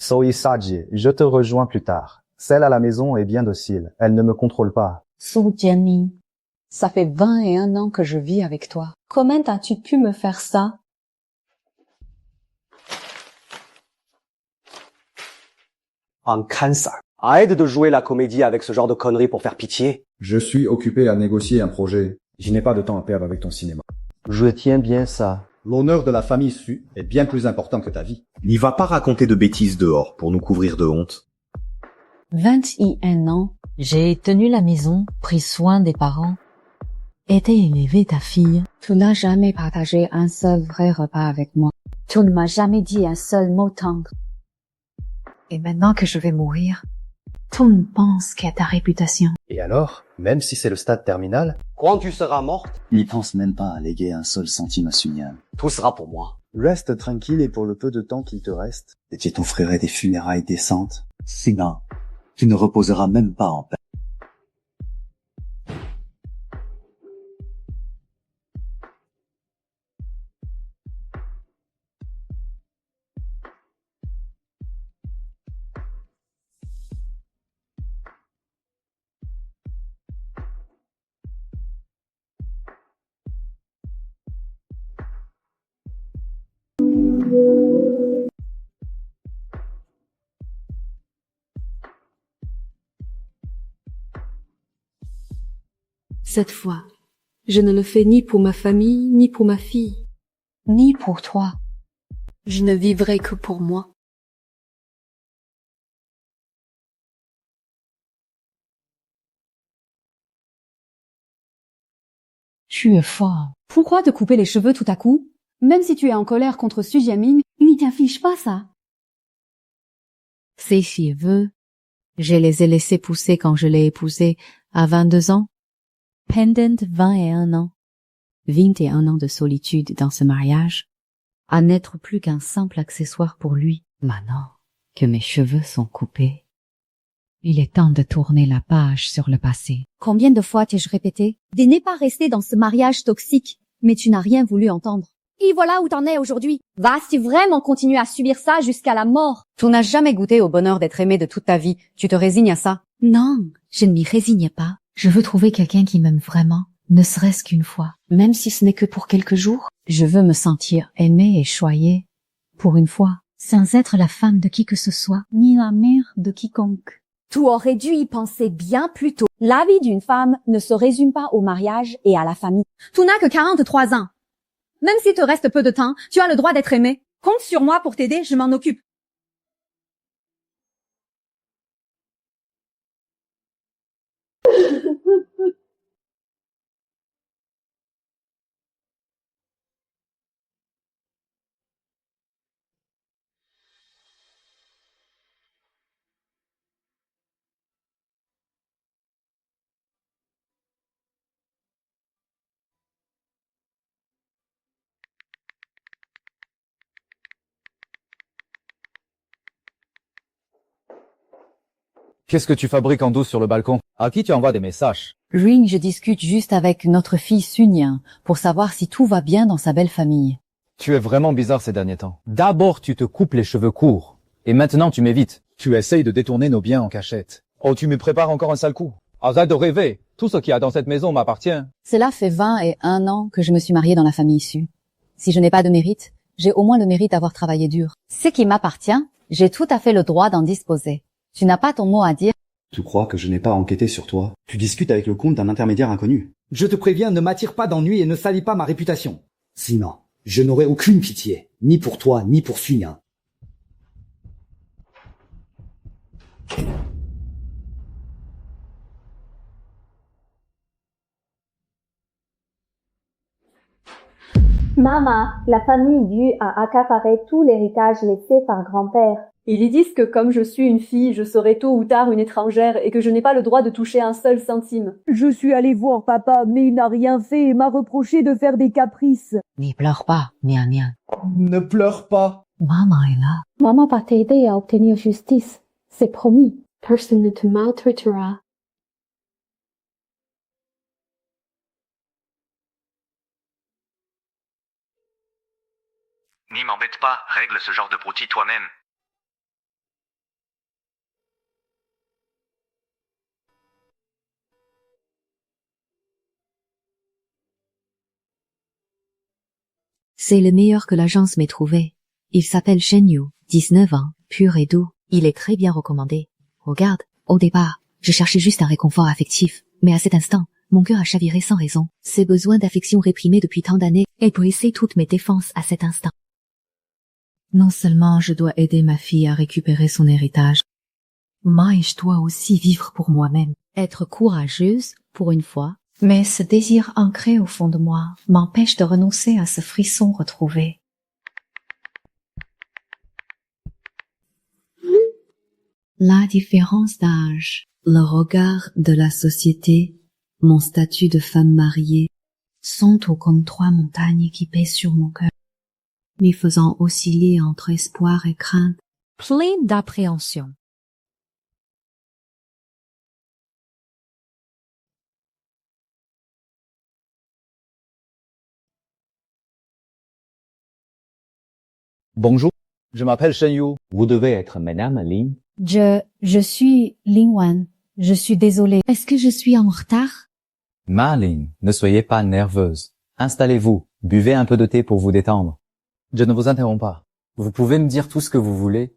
Soy Saji, je te rejoins plus tard. Celle à la maison est bien docile. Elle ne me contrôle pas. So Jianming, ça fait 21 ans que je vis avec toi. Comment as-tu pu me faire ça? En cancer. Arrête de jouer la comédie avec ce genre de conneries pour faire pitié. Je suis occupé à négocier un projet. Je n'ai pas de temps à perdre avec ton cinéma. Je tiens bien ça. L'honneur de la famille Su est bien plus important que ta vie. N'y va pas raconter de bêtises dehors pour nous couvrir de honte. 21 ans, J'ai tenu la maison, pris soin des parents, aidé et élevé ta fille. tu n'as jamais partagé un seul vrai repas avec moi. Tu ne m'as jamais dit un seul mot tendre. Et maintenant que je vais mourir, tout ne pense qu'à ta réputation. Et alors, même si c'est le stade terminal, Quand tu seras morte, N'y pense même pas à léguer un seul centime à Sunyan. tout sera pour moi. Reste tranquille et pour le peu de temps qu'il te reste, et tu t'offrirai des funérailles décentes. Sinon, tu ne reposeras même pas en paix. Cette fois, je ne le fais ni pour ma famille, ni pour ma fille. Ni pour toi. Je ne vivrai que pour moi. Tu es fort. Pourquoi te couper les cheveux tout à coup? Même si tu es en colère contre Su Jianming, il t'affiche pas ça. Ces cheveux, je les ai laissés pousser quand je l'ai épousé à 22 ans. Pendant 21 ans. 21 ans de solitude dans ce mariage, à n'être plus qu'un simple accessoire pour lui. Maintenant que mes cheveux sont coupés, il est temps de tourner la page sur le passé. Combien de fois t'ai-je répété de n'est pas rester dans ce mariage toxique, mais tu n'as rien voulu entendre. Et voilà où t'en es aujourd'hui. Vas-tu vraiment continuer à subir ça jusqu'à la mort? Tu n'as jamais goûté au bonheur d'être aimé de toute ta vie. Tu te résignes à ça. Non, je ne m'y résigne pas. Je veux trouver quelqu'un qui m'aime vraiment, ne serait-ce qu'une fois. Même si ce n'est que pour quelques jours. Je veux me sentir aimée et choyée. Pour une fois. Sans être la femme de qui que ce soit. Ni la mère de quiconque. Tu aurais dû y penser bien plus tôt. La vie d'une femme ne se résume pas au mariage et à la famille. Tu n'as que 43 ans. Même s'il te reste peu de temps, tu as le droit d'être aimé. Compte sur moi pour t'aider, je m'en occupe. Qu'est-ce que tu fabriques en douce sur le balcon? À qui tu envoies des messages? Ring, je discute juste avec notre fille Sunyan pour savoir si tout va bien dans sa belle famille. Tu es vraiment bizarre ces derniers temps. D'abord tu te coupes les cheveux courts, et maintenant tu m'évites. Tu essayes de détourner nos biens en cachette. Oh, tu me prépares encore un sale coup. Arrête de rêver. Tout ce qu'il y a dans cette maison m'appartient. Cela fait 21 ans que je me suis mariée dans la famille issue. Si je n'ai pas de mérite, j'ai au moins le mérite d'avoir travaillé dur. Ce qui m'appartient, j'ai tout à fait le droit d'en disposer. Tu n'as pas ton mot à dire. Tu crois que je n'ai pas enquêté sur toi? Tu discutes avec le compte d'un intermédiaire inconnu. Je te préviens, ne m'attire pas d'ennui et ne salis pas ma réputation. Sinon, je n'aurai aucune pitié, ni pour toi, ni pour Sunyan. Maman, la famille Yu a accaparé tout l'héritage laissé par grand-père. Ils disent que comme je suis une fille, je serai tôt ou tard une étrangère et que je n'ai pas le droit de toucher un seul centime. Je suis allée voir papa, mais il n'a rien fait et m'a reproché de faire des caprices. N'y pleure pas, Nian Nian. Ne pleure pas. Maman est là. Maman va t'aider à obtenir justice. C'est promis. Personne ne te maltraitera. N'y m'embête pas, règle ce genre de broutilles toi-même. C'est le meilleur que l'agence m'ait trouvé. Il s'appelle Shen Yu, 19 ans, pur et doux. Il est très bien recommandé. Regarde, au départ, je cherchais juste un réconfort affectif. Mais à cet instant, mon cœur a chaviré sans raison. Ces besoins d'affection réprimés depuis tant d'années aient brisé toutes mes défenses à cet instant. Non seulement je dois aider ma fille à récupérer son héritage, mais je dois aussi vivre pour moi-même. Être courageuse, pour une fois, mais ce désir ancré au fond de moi m'empêche de renoncer à ce frisson retrouvé. La différence d'âge, le regard de la société, mon statut de femme mariée, sont comme 3 montagnes qui pèsent sur mon cœur, me faisant osciller entre espoir et crainte, plein d'appréhension. Bonjour, je m'appelle Shen Yu. Vous devez être Madame Lin. Je suis Ling Wan. Je suis désolée. Est-ce que je suis en retard? Ma Lin, ne soyez pas nerveuse. Installez-vous, buvez un peu de thé pour vous détendre. Je ne vous interromps pas. Vous pouvez me dire tout ce que vous voulez.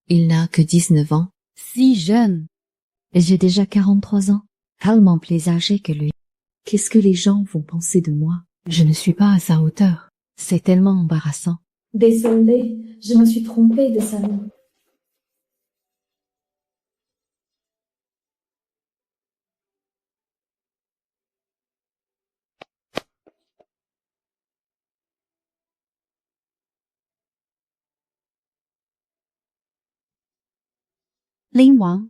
Il n'a que 19 ans. Si jeune. J'ai déjà 43 ans. Tellement plus âgé que lui. Qu'est-ce que les gens vont penser de moi? Je ne suis pas à sa hauteur. C'est tellement embarrassant. Désolée, je me suis trompée de salon. Ling Wang.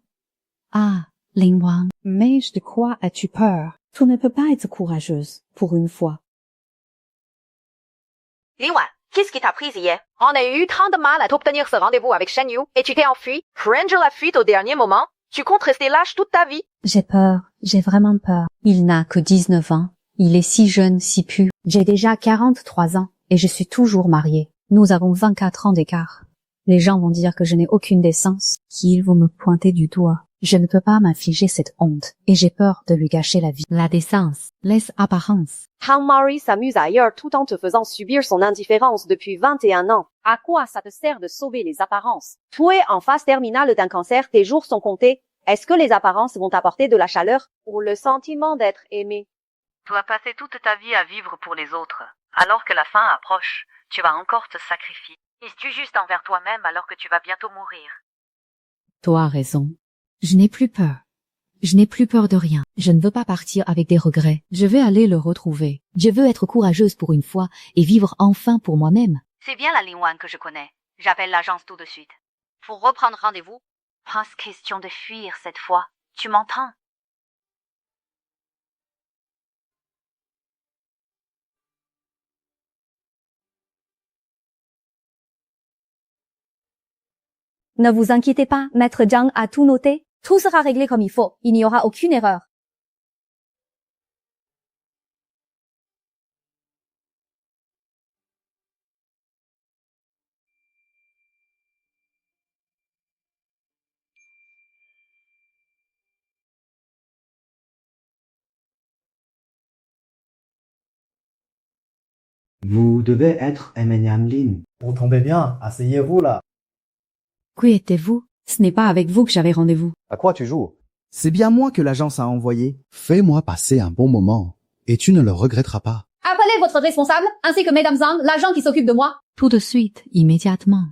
Ah, Ling Wang. Mais de quoi as-tu peur? Tu ne peux pas être courageuse, pour une fois. Ling Wan, qu'est-ce qui t'a pris hier? On a eu tant de mal à t'obtenir ce rendez-vous avec Shen Yu et tu t'es enfui. Prendre la fuite au dernier moment. Tu comptes rester lâche toute ta vie. J'ai peur. J'ai vraiment peur. Il n'a que 19 ans. Il est si jeune, si pur. J'ai déjà 43 ans et je suis toujours mariée. Nous avons 24 ans d'écart. Les gens vont dire que je n'ai aucune décence, qu'ils vont me pointer du doigt. Je ne peux pas m'infliger cette honte et j'ai peur de lui gâcher la vie. La décence, les apparences. Han Mari s'amuse ailleurs tout en te faisant subir son indifférence depuis 21 ans. À quoi ça te sert de sauver les apparences? Tu es en phase terminale d'un cancer, tes jours sont comptés. Est-ce que les apparences vont t'apporter de la chaleur ou le sentiment d'être aimé? Tu as passé toute ta vie à vivre pour les autres. Alors que la fin approche, tu vas encore te sacrifier. Es-tu juste envers toi-même alors que tu vas bientôt mourir? Tu as raison. Je n'ai plus peur. Je n'ai plus peur de rien. Je ne veux pas partir avec des regrets. Je vais aller le retrouver. Je veux être courageuse pour une fois et vivre enfin pour moi-même. C'est bien la Ling Wan que je connais. J'appelle l'agence tout de suite. Pour reprendre rendez-vous, pas question de fuir cette fois. Tu m'entends? Ne vous inquiétez pas, Maître Zhang a tout noté. Tout sera réglé comme il faut. Il n'y aura aucune erreur. Vous devez être Eminem Lin. Vous tombez bien, asseyez-vous là. Qui étiez-vous? Ce n'est pas avec vous que j'avais rendez-vous. À quoi tu joues? C'est bien moi que l'agence a envoyé. Fais-moi passer un bon moment, et tu ne le regretteras pas. Appelez votre responsable, ainsi que Madame Zhang, l'agent qui s'occupe de moi. Tout de suite, immédiatement.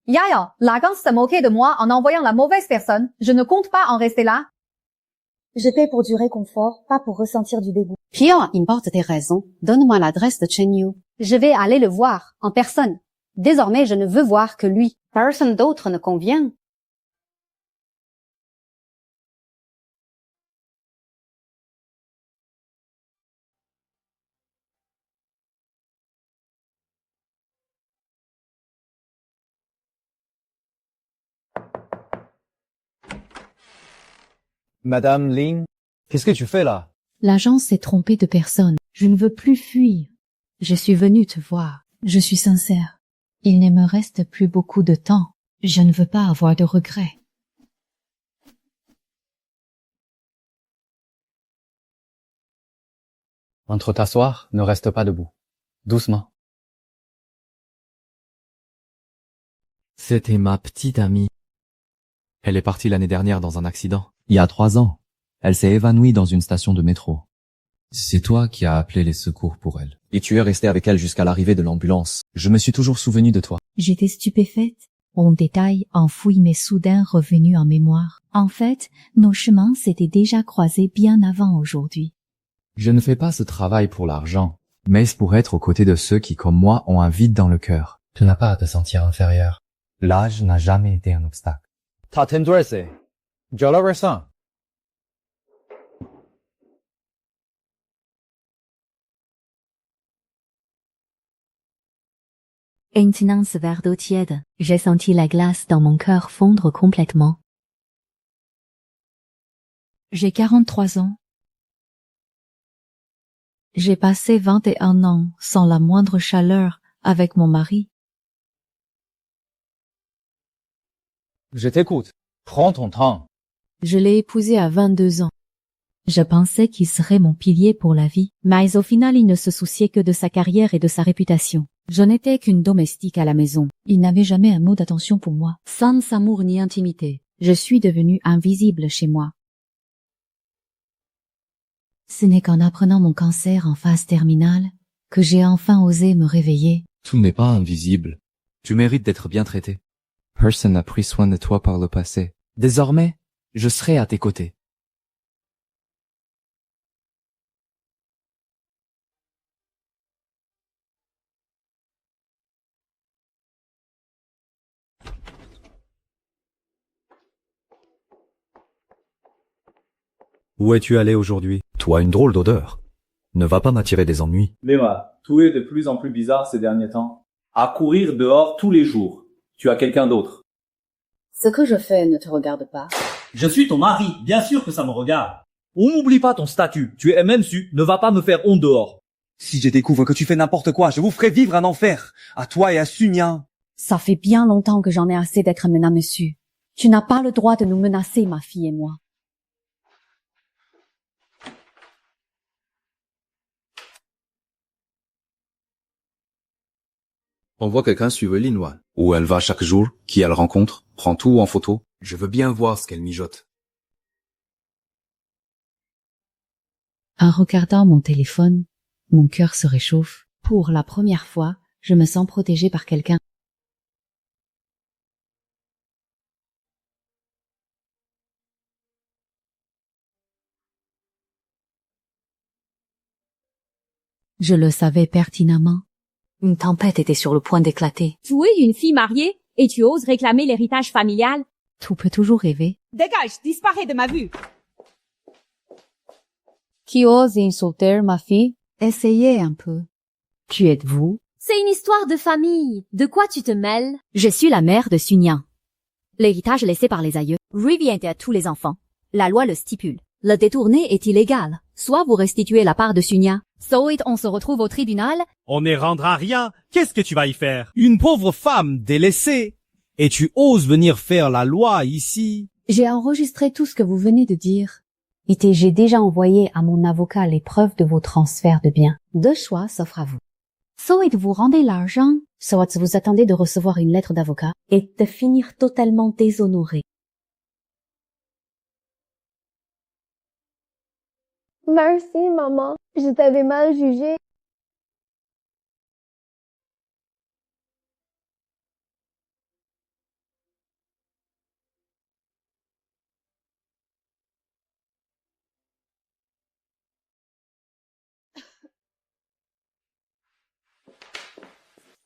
Yaya, l'agence se moquait de moi en envoyant la mauvaise personne. Je ne compte pas en rester là. Je paie pour du réconfort, pas pour ressentir du dégoût. Peu importe tes raisons, donne-moi l'adresse de Shen Yu. Je vais aller le voir, en personne. Désormais, je ne veux voir que lui. Personne d'autre ne convient. Madame Lin, qu'est-ce que tu fais là? L'agence s'est trompée de personne. Je ne veux plus fuir. Je suis venue te voir. Je suis sincère. Il ne me reste plus beaucoup de temps. Je ne veux pas avoir de regrets. Entre t'asseoir, ne reste pas debout. Doucement. C'était ma petite amie. Elle est partie l'année dernière dans un accident. Il y a 3 ans, elle s'est évanouie dans une station de métro. C'est toi qui as appelé les secours pour elle. Et tu es resté avec elle jusqu'à l'arrivée de l'ambulance. Je me suis toujours souvenu de toi. J'étais stupéfaite. En détail, enfoui mais soudain revenu en mémoire. En fait, nos chemins s'étaient déjà croisés bien avant aujourd'hui. Je ne fais pas ce travail pour l'argent, mais c'est pour être aux côtés de ceux qui, comme moi, ont un vide dans le cœur. Tu n'as pas à te sentir inférieur. L'âge n'a jamais été un obstacle. 他听多少je le ressens. En tenant ce verre d'eau tiède, j'ai senti la glace dans mon cœur fondre complètement. J'ai 43 ans. J'ai passé 21 ans sans la moindre chaleur avec mon mari. Je t'écoute. Prends ton temps. Je l'ai épousé à 22 ans. Je pensais qu'il serait mon pilier pour la vie, mais au final il ne se souciait que de sa carrière et de sa réputation. Je n'étais qu'une domestique à la maison. Il n'avait jamais un mot d'attention pour moi, sans amour ni intimité. Je suis devenue invisible chez moi. Ce n'est qu'en apprenant mon cancer en phase terminale que j'ai enfin osé me réveiller. Tout n'est pas invisible. Tu mérites d'être bien traité. Personne n'a pris soin de toi par le passé. Désormais, je serai à tes côtés. Où es-tu allé aujourd'hui? Toi, une drôle d'odeur. Ne va pas m'attirer des ennuis. Léma, tout est de plus en plus bizarre ces derniers temps. À courir dehors tous les jours. Tu as quelqu'un d'autre. Ce que je fais ne te regarde pas. Je suis ton mari, bien sûr que ça me regarde. On n'oublie pas ton statut, tu es MMSU, ne va pas me faire honte dehors. Si je découvre que tu fais n'importe quoi, je vous ferai vivre un enfer, à toi et à Sunia. Ça fait bien longtemps que j'en ai assez d'être menace, monsieur. Tu n'as pas le droit de nous menacer, ma fille et moi. On voit quelqu'un suivre Linwan. Où elle va chaque jour, qui elle rencontre, prend tout en photo. Je veux bien voir ce qu'elle mijote. En regardant mon téléphone, mon cœur se réchauffe. Pour la première fois, je me sens protégée par quelqu'un. Je le savais pertinemment. Une tempête était sur le point d'éclater. Tu es une fille mariée et tu oses réclamer l'héritage familial? Tout peut toujours rêver. Dégage, disparais de ma vue. Qui ose insulter ma fille? Essayez un peu. Qui êtes-vous? C'est une histoire de famille. De quoi tu te mêles? Je suis la mère de Sunia. L'héritage laissé par les aïeux revient à tous les enfants. La loi le stipule. Le détourner est illégal. Soit vous restituez la part de Sunia, soit on se retrouve au tribunal. On n'y rendra rien. Qu'est-ce que tu vas y faire? Une pauvre femme délaissée. Et tu oses venir faire la loi ici? J'ai enregistré tout ce que vous venez de dire. Et j'ai déjà envoyé à mon avocat les preuves de vos transferts de biens. Deux choix s'offrent à vous. Soit vous rendez l'argent, soit vous attendez de recevoir une lettre d'avocat et de finir totalement déshonoré. Merci, maman. Je t'avais mal jugé.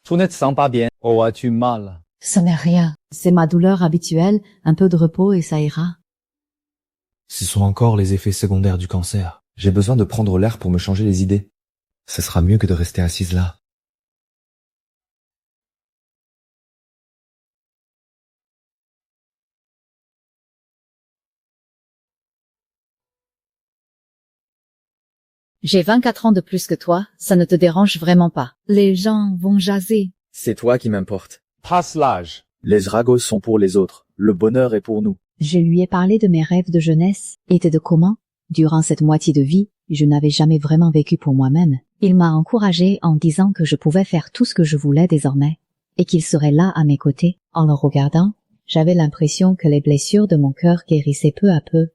Tu ne te sens pas bien. Oh, as-tu mal? Ce n'est rien. C'est ma douleur habituelle, un peu de repos et ça ira. Ce sont encore les effets secondaires du cancer. J'ai besoin de prendre l'air pour me changer les idées. Ce sera mieux que de rester assise là. J'ai 24 ans de plus que toi, ça ne te dérange vraiment pas. Les gens vont jaser. C'est toi qui m'importe. Passe l'âge. Les dragos sont pour les autres. Le bonheur est pour nous. Je lui ai parlé de mes rêves de jeunesse et de comment, durant cette moitié de vie, je n'avais jamais vraiment vécu pour moi-même. Il m'a encouragée en disant que je pouvais faire tout ce que je voulais désormais, et qu'il serait là à mes côtés. En le regardant, j'avais l'impression que les blessures de mon cœur guérissaient peu à peu.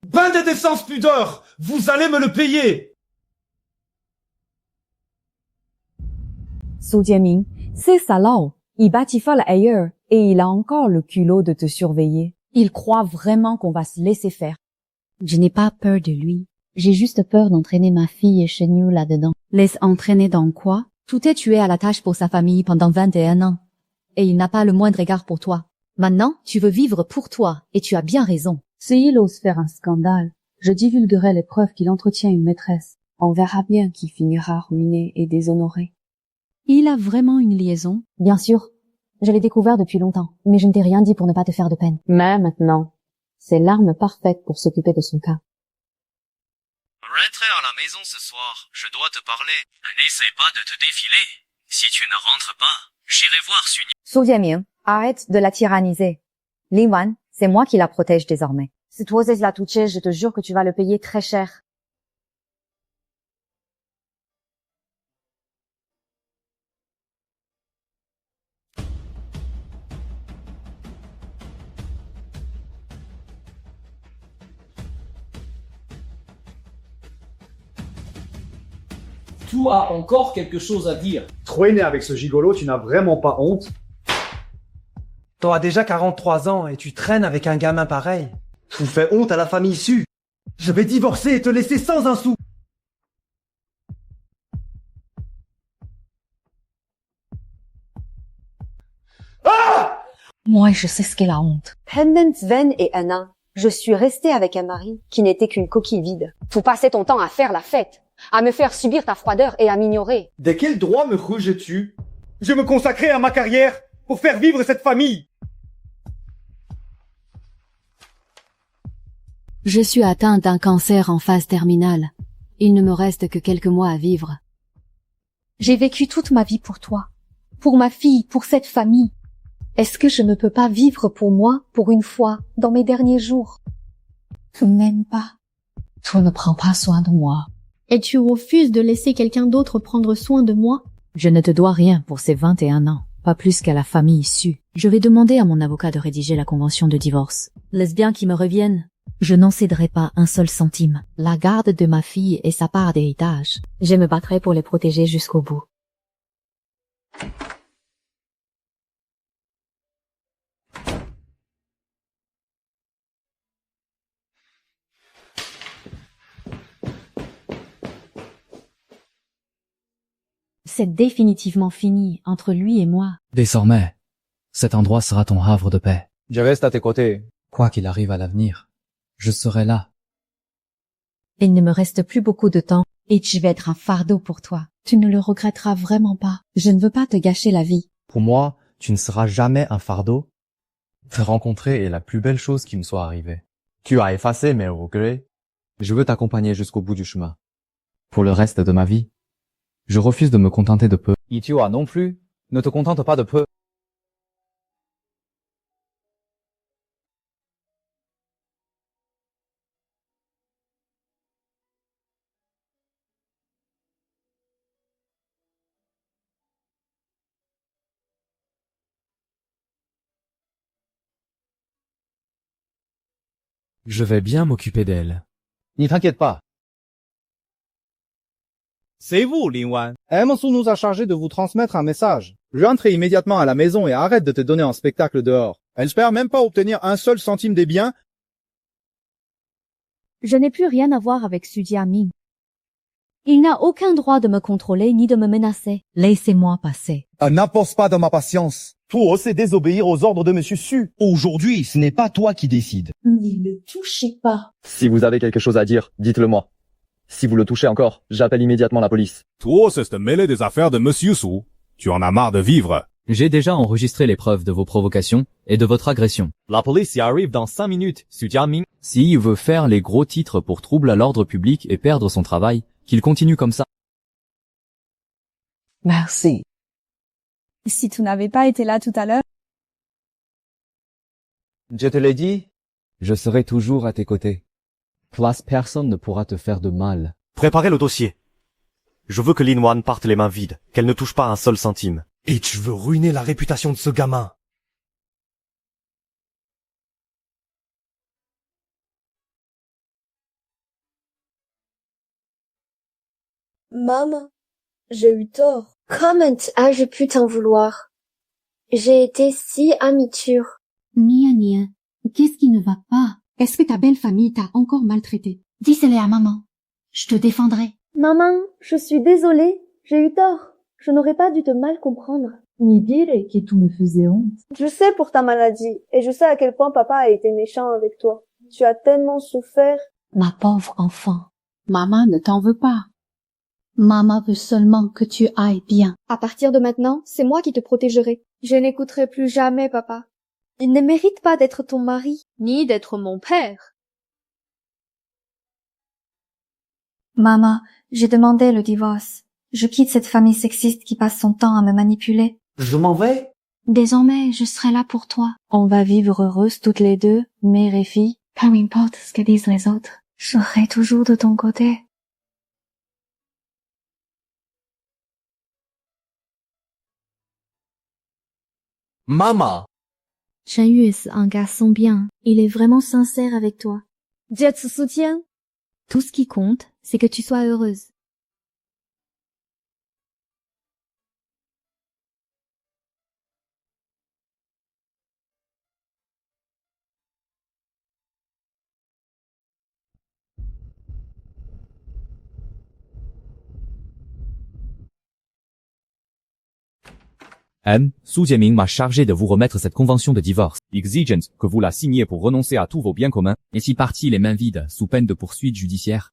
Bande de sans pudeur! Vous allez me le payer! Su Jiaming, c'est salaud. Il batifole ailleurs et il a encore le culot de te surveiller. Il croit vraiment qu'on va se laisser faire. Je n'ai pas peur de lui. J'ai juste peur d'entraîner ma fille chez nous là-dedans. Laisse entraîner dans quoi? Tout est tué à la tâche pour sa famille pendant 21 ans. Et il n'a pas le moindre égard pour toi. Maintenant, tu veux vivre pour toi, et tu as bien raison. S'il ose faire un scandale, je divulguerai les preuves qu'il entretient une maîtresse. On verra bien qui finira ruiné et déshonoré. Il a vraiment une liaison? Bien sûr. Je l'ai découvert depuis longtemps, mais je ne t'ai rien dit pour ne pas te faire de peine. Mais maintenant, c'est l'arme parfaite pour s'occuper de son cas. Rentrez à la maison ce soir, je dois te parler. N'essaie pas de te défiler. Si tu ne rentres pas, j'irai voir Sunny. Su Jiaming, arrête de la tyranniser. Lin Wan, c'est moi qui la protège désormais. Si tu oses la toucher, je te jure que tu vas le payer très cher. Tu as encore quelque chose à dire. Trop aîné avec ce gigolo, tu n'as vraiment pas honte? Toi déjà 43 ans et tu traînes avec un gamin pareil. Tu fais honte à la famille Su. Je vais divorcer et te laisser sans un sou. Ah! Moi, je sais ce qu'est la honte. Pendant 21 ans, je suis restée avec un mari qui n'était qu'une coquille vide. Tu passais ton temps à faire la fête, à me faire subir ta froideur et à m'ignorer. De quel droit me rejettes-tu? Je me consacrais à ma carrière pour faire vivre cette famille. Je suis atteinte d'un cancer en phase terminale. Il ne me reste que quelques mois à vivre. J'ai vécu toute ma vie pour toi, pour ma fille, pour cette famille. Est-ce que je ne peux pas vivre pour moi, pour une fois, dans mes derniers jours? Tu m'aimes pas. Tu ne prends pas soin de moi. Et tu refuses de laisser quelqu'un d'autre prendre soin de moi? Je ne te dois rien pour ces 21 ans, pas plus qu'à la famille issue. Je vais demander à mon avocat de rédiger la convention de divorce. Laisse bien qu'il me revienne. Je n'en céderai pas un seul centime. La garde de ma fille et sa part d'héritage. Je me battrai pour les protéger jusqu'au bout. C'est définitivement fini entre lui et moi. Désormais, cet endroit sera ton havre de paix. Je reste à tes côtés. Quoi qu'il arrive à l'avenir, je serai là. Il ne me reste plus beaucoup de temps et je vais être un fardeau pour toi. Tu ne le regretteras vraiment pas. Je ne veux pas te gâcher la vie. Pour moi, tu ne seras jamais un fardeau. Te rencontrer est la plus belle chose qui me soit arrivée. Tu as effacé mes regrets. Je veux t'accompagner jusqu'au bout du chemin. Pour le reste de ma vie, je refuse de me contenter de peu. Itua non plus. Ne te contente pas de peu. Je vais bien m'occuper d'elle. N'y t'inquiète pas. C'est vous, Lin Wan. Su nous a chargé de vous transmettre un message. Rentre immédiatement à la maison et arrête de te donner en spectacle dehors. Elle n'espère même pas obtenir un seul centime des biens. Je n'ai plus rien à voir avec Su Jiaming. Il n'a aucun droit de me contrôler ni de me menacer. Laissez-moi passer. N'impose pas dans ma patience. Toi osez désobéir aux ordres de Monsieur Su. Aujourd'hui, ce n'est pas toi qui décides. N'y le touchez pas. Si vous avez quelque chose à dire, dites-le moi. Si vous le touchez encore, j'appelle immédiatement la police. Toi, c'est te mêler des affaires de Monsieur Su. Tu en as marre de vivre. J'ai déjà enregistré les preuves de vos provocations et de votre agression. La police y arrive dans 5 minutes, Su Jiaming. S'il veut faire les gros titres pour trouble à l'ordre public et perdre son travail, qu'il continue comme ça. Merci. Si tu n'avais pas été là tout à l'heure. Je te l'ai dit, Je serai toujours à tes côtés. Place, personne ne pourra te faire de mal. Préparez le dossier. Je veux que Lin Wan parte les mains vides, qu'elle ne touche pas un seul centime. Et tu veux ruiner la réputation de ce gamin. Maman, j'ai eu tort. Comment ai-je pu t'en vouloir? J'ai été si immature. Nia Nia, qu'est-ce qui ne va pas? Est-ce que ta belle famille t'a encore maltraité? Dis-le à maman. Je te défendrai. Maman, je suis désolée. J'ai eu tort. Je n'aurais pas dû te mal comprendre. Ni dire que tu me faisais honte. Je sais pour ta maladie, et je sais à quel point papa a été méchant avec toi. Tu as tellement souffert. Ma pauvre enfant. Maman ne t'en veut pas. Maman veut seulement que tu ailles bien. À partir de maintenant, c'est moi qui te protégerai. Je n'écouterai plus jamais papa. Il ne mérite pas d'être ton mari, ni d'être mon père. Maman, j'ai demandé le divorce. Je quitte cette famille sexiste qui passe son temps à me manipuler. Je m'en vais. Désormais, je serai là pour toi. On va vivre heureuses toutes les deux, mère et fille. Peu importe ce que disent les autres. Je serai toujours de ton côté. Maman. Chen Yu est un garçon bien. Il est vraiment sincère avec toi. Dieu te soutient. Tout ce qui compte, c'est que tu sois heureuse. Su Jieming m'a chargé de vous remettre cette convention de divorce. Exigence que vous la signiez pour renoncer à tous vos biens communs, et si parti les mains vides, sous peine de poursuite judiciaire.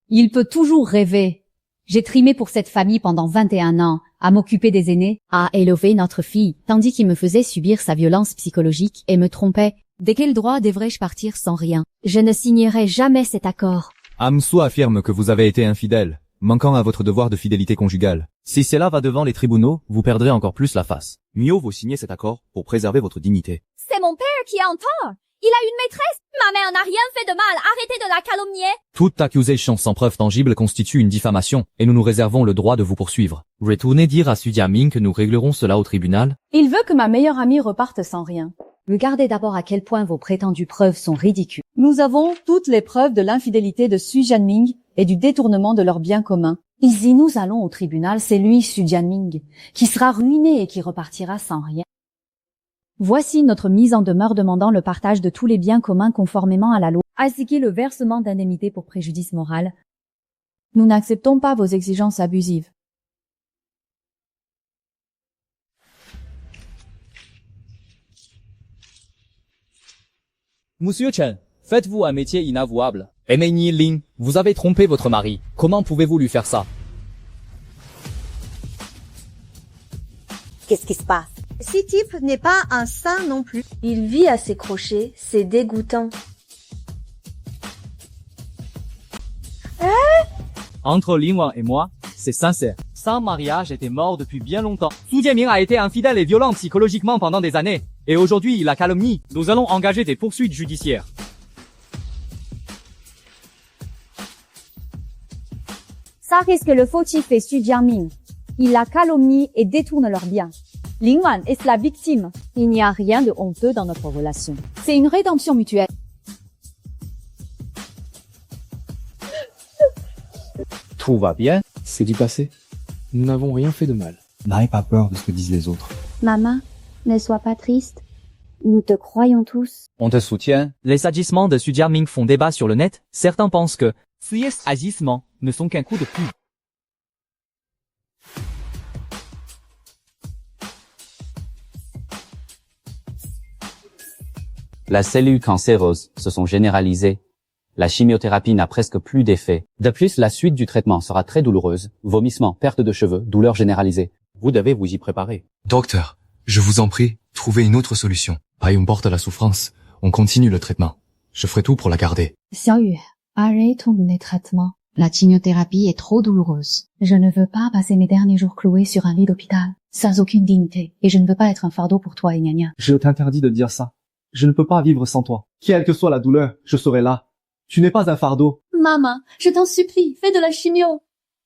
Il peut toujours rêver. J'ai trimé pour cette famille pendant 21 ans, à m'occuper des aînés, à élever notre fille, tandis qu'il me faisait subir sa violence psychologique et me trompait. De quel droit devrais-je partir sans rien? Je ne signerai jamais cet accord. Su affirme que vous avez été infidèle, manquant à votre devoir de fidélité conjugale. Si cela va devant les tribunaux, vous perdrez encore plus la face. Mieux vaut signer cet accord pour préserver votre dignité. C'est mon père qui a tort. Il a une maîtresse. Ma mère n'a rien fait de mal. Arrêtez de la calomnier. Toute accusation sans preuve tangible constitue une diffamation, et nous nous réservons le droit de vous poursuivre. Retournez dire à Su Jiaming que nous réglerons cela au tribunal. Il veut que ma meilleure amie reparte sans rien. Regardez d'abord à quel point vos prétendues preuves sont ridicules. Nous avons toutes les preuves de l'infidélité de Su Jianming et du détournement de leurs biens communs. Si nous allons au tribunal, c'est lui, Su Jianming, qui sera ruiné et qui repartira sans rien. Voici notre mise en demeure demandant le partage de tous les biens communs conformément à la loi, ainsi que le versement d'indemnités pour préjudice moral. Nous n'acceptons pas vos exigences abusives. Monsieur Chen, faites-vous un métier inavouable. Emei Lin, vous avez trompé votre mari. Comment pouvez-vous lui faire ça? Qu'est-ce qui se passe? Ce type n'est pas un saint non plus. Il vit à ses crochets, c'est dégoûtant. Entre Lin Wan et moi, c'est sincère. Sans mariage était mort depuis bien longtemps. Su Jieming a été infidèle et violent psychologiquement pendant des années. Et aujourd'hui, il a calomnie. Nous allons engager des poursuites judiciaires. Ça risque le fautif est Su Jiaming. Il la calomnie et détourne leurs biens. Lin Wan est la victime. Il n'y a rien de honteux dans notre relation. C'est une rédemption mutuelle. Tout va bien? C'est du passé. Nous n'avons rien fait de mal. N'aie pas peur de ce que disent les autres. Maman, ne sois pas triste. Nous te croyons tous. On te soutient. Les agissements de Su Jiaming font débat sur le net. Certains pensent que ces agissements ne sont qu'un coup de pub. Les cellules cancéreuses se sont généralisées. La chimiothérapie n'a presque plus d'effet. De plus, la suite du traitement sera très douloureuse. Vomissements, perte de cheveux, douleurs généralisées. Vous devez vous y préparer. Docteur, je vous en prie, trouvez une autre solution. Pas importe la souffrance, on continue le traitement. Je ferai tout pour la garder. Xiaoyu, arrêtons les traitements. La chimiothérapie est trop douloureuse. Je ne veux pas passer mes derniers jours cloués sur un lit d'hôpital, sans aucune dignité, et je ne veux pas être un fardeau pour toi et gna gna. Je t'interdis de dire ça. Je ne peux pas vivre sans toi. Quelle que soit la douleur, je serai là. Tu n'es pas un fardeau. Maman, je t'en supplie, fais de la chimio.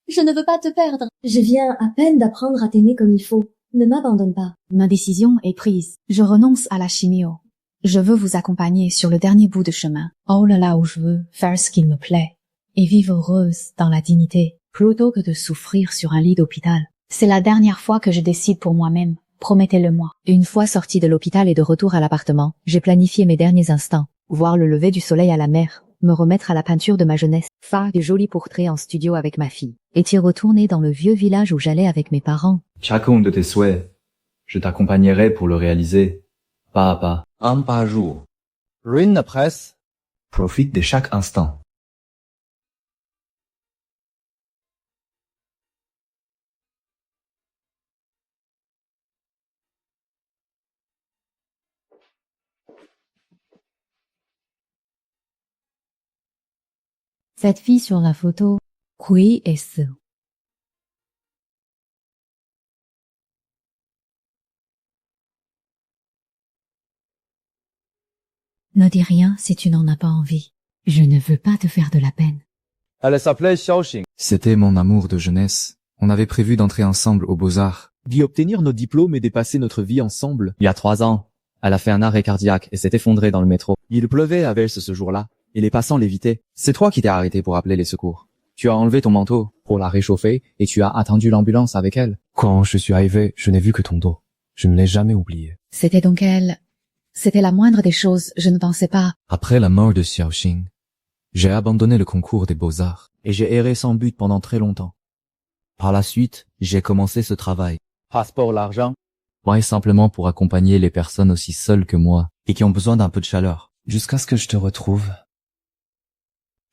Je ne veux pas te perdre. Je viens à peine d'apprendre à t'aimer comme il faut. Ne m'abandonne pas. Ma décision est prise. Je renonce à la chimio. Je veux vous accompagner sur le dernier bout de chemin. Oh là là où je veux faire ce qu'il me plaît et vivre heureuse dans la dignité, plutôt que de souffrir sur un lit d'hôpital. C'est la dernière fois que je décide pour moi-même. Promettez-le-moi. Une fois sortie de l'hôpital et de retour à l'appartement, j'ai planifié mes derniers instants. Voir le lever du soleil à la mer, me remettre à la peinture de ma jeunesse, faire de jolis portraits en studio avec ma fille, et y retourner dans le vieux village où j'allais avec mes parents. Chacun de tes souhaits, je t'accompagnerai pour le réaliser, pas à pas, un par jour. Rien ne presse. Profite de chaque instant. Cette fille sur la photo, qui est-ce? Ne dis rien si tu n'en as pas envie. Je ne veux pas te faire de la peine. Elle s'appelait Xiaoxing. C'était mon amour de jeunesse. On avait prévu d'entrer ensemble aux Beaux-Arts. D'y obtenir nos diplômes et dépasser notre vie ensemble. Il y a 3 ans, elle a fait un arrêt cardiaque et s'est effondrée dans le métro. Il pleuvait à Vels ce jour-là, et les passants l'évitaient. C'est toi qui t'es arrêté pour appeler les secours. Tu as enlevé ton manteau pour la réchauffer et tu as attendu l'ambulance avec elle. Quand je suis arrivé, je n'ai vu que ton dos. Je ne l'ai jamais oublié. C'était donc elle. C'était la moindre des choses, je ne pensais pas. Après la mort de Xiaoxing, j'ai abandonné le concours des Beaux-Arts. Et j'ai erré sans but pendant très longtemps. Par la suite, j'ai commencé ce travail. Passeport l'argent. Ouais, simplement pour accompagner les personnes aussi seules que moi et qui ont besoin d'un peu de chaleur. Jusqu'à ce que je te retrouve.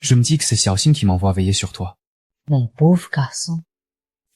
Je me dis que c'est Xiaoxing qui m'envoie veiller sur toi. Mon pauvre garçon.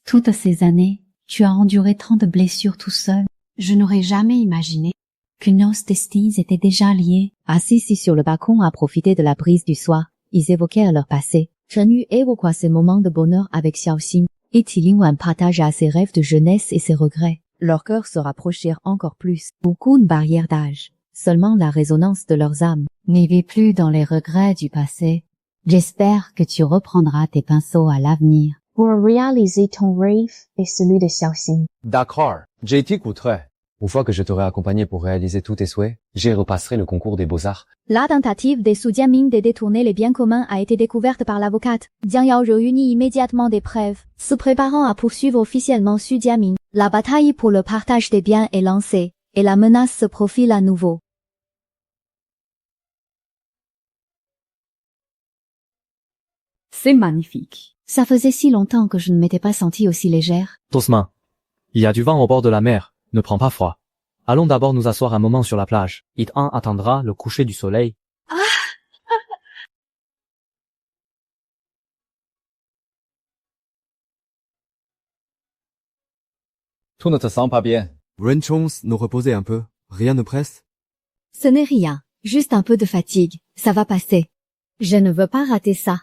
Toutes ces années, tu as enduré tant de blessures tout seul. Je n'aurais jamais imaginé que nos destins étaient déjà liés. Assis sur le balcon à profiter de la brise du soir, ils évoquaient leur passé. Chen évoqua ces moments de bonheur avec Xiaoxing, et Lin partagea ses rêves de jeunesse et ses regrets. Leurs cœurs se rapprochèrent encore plus. Aucune barrière d'âge, seulement la résonance de leurs âmes. Ne vis plus dans les regrets du passé. J'espère que tu reprendras tes pinceaux à l'avenir pour réaliser ton rêve et celui de Xiaoxing. D'accord, j'ai t'écouterai. Une fois que je t'aurai accompagné pour réaliser tous tes souhaits, j'y repasserai le concours des Beaux-Arts. La tentative des Su Jiaming de détourner les biens communs a été découverte par l'avocate. Jiang Yao réunit immédiatement des preuves, se préparant à poursuivre officiellement Su Jiaming. La bataille pour le partage des biens est lancée, et la menace se profile à nouveau. C'est magnifique. Ça faisait si longtemps que je ne m'étais pas sentie aussi légère. Tosman, il y a du vent au bord de la mer. Ne prends pas froid. Allons d'abord nous asseoir un moment sur la plage. It-1 attendra le coucher du soleil. Tout ne te sent pas bien. Renchons, nous reposer un peu. Rien ne presse. Ce n'est rien, juste un peu de fatigue. Ça va passer. Je ne veux pas rater ça.